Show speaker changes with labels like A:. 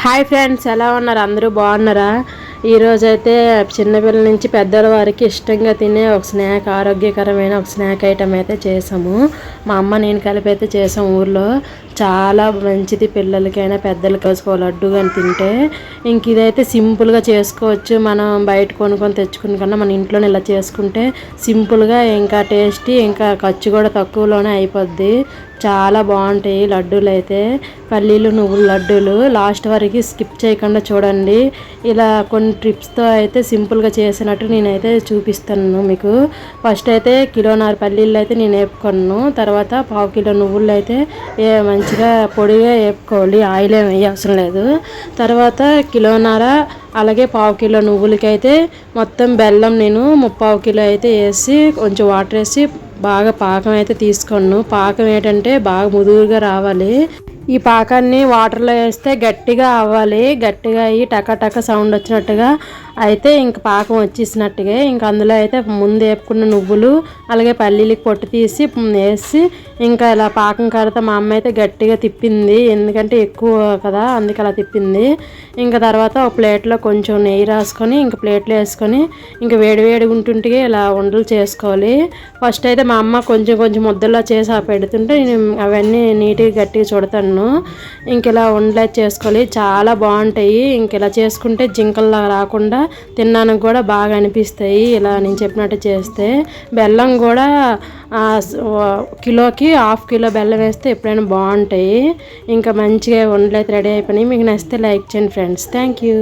A: Hi friends, ఎలా ఉన్నారు? అందరూ బాగున్నారా? ఈరోజైతే చిన్నపిల్లల నుంచి పెద్దల వారికి ఇష్టంగా తినే ఒక స్నాక్, ఆరోగ్యకరమైన ఒక స్నాక్ ఐటమ్ అయితే చేసాము. మా అమ్మ నేను కలిపి అయితే చేసాము. ఊర్లో చాలా మంచిది, పిల్లలకైనా పెద్దలకి వేసుకో లడ్డు కానీ తింటే. ఇంక ఇదైతే సింపుల్గా చేసుకోవచ్చు. మనం బయట కొనుక్కొని తెచ్చుకుని కన్నా మన ఇంట్లోనే ఇలా చేసుకుంటే సింపుల్గా, ఇంకా టేస్టీ, ఇంకా ఖర్చు కూడా తక్కువలోనే అయిపోద్ది. చాలా బాగుంటాయి లడ్డూలు అయితే. పల్లీలు నువ్వుల లడ్డూలు లాస్ట్ వరకు స్కిప్ చేయకుండా చూడండి. ఇలా కొన్ని ట్రిప్స్తో అయితే సింపుల్గా చేసినట్టు నేనైతే చూపిస్తాను మీకు. ఫస్ట్ అయితే కిలోన్నర పల్లీలు అయితే నేను వేపుకున్నాను. తర్వాత పావు కిలో నువ్వులు అయితే మంచిగా పొడిగా వేపుకోవాలి, ఆయిల్ ఏమి వేయవసరం లేదు. తర్వాత కిలోన్నర అలాగే పావు కిలో నువ్వులకైతే మొత్తం బెల్లం నేను 3/4 కిలో అయితే వేసి కొంచెం వాటర్ వేసి బాగా పాకం అయితే తీసుకున్నాను. పాకం ఏంటంటే బాగా ముదురుగా రావాలి. ఈ పాకాన్ని వాటర్లో వేస్తే గట్టిగా అవ్వాలి. గట్టిగా అయ్యి టక సౌండ్ వచ్చినట్టుగా అయితే ఇంక పాకం వచ్చేసినట్టుగా. ఇంక అందులో అయితే ముందు వేపుకున్న నువ్వులు అలాగే పల్లీలకి పొట్టు తీసి వేసి ఇంకా ఇలా పాకం కడితే మా అమ్మ అయితే గట్టిగా తిప్పింది, ఎందుకంటే ఎక్కువ కదా అందుకే అలా తిప్పింది. ఇంకా తర్వాత ఒక ప్లేట్లో కొంచెం నెయ్యి రాసుకొని ఇంక ప్లేట్లో వేసుకొని ఇంకా వేడివేడిగా ఉంటుంటే ఇలా ఉండలు చేసుకోవాలి. ఫస్ట్ అయితే మా అమ్మ కొంచెం ముద్దలా చేసి పెడుతుంటే నేను అవన్నీ నీట్గా గట్టిగా చూడతాను. ఇంక ఇలా ఉండలే చేసుకోవాలి, చాలా బాగుంటాయి. ఇంక ఇలా చేసుకుంటే జింకల్లా రాకుండా తినడానికి కూడా బాగా అనిపిస్తాయి. ఇలా నేను చెప్పినట్టు చేస్తే బెల్లం కూడా కిలోకి 1/2 కిలో బెల్లం వేస్తే ఎప్పుడైనా బాగుంటాయి. ఇంకా మంచిగా ఉండలైతే రెడీ అయిపోయినాయి. మీకు నచ్చితే లైక్ చేయండి ఫ్రెండ్స్. Thank you.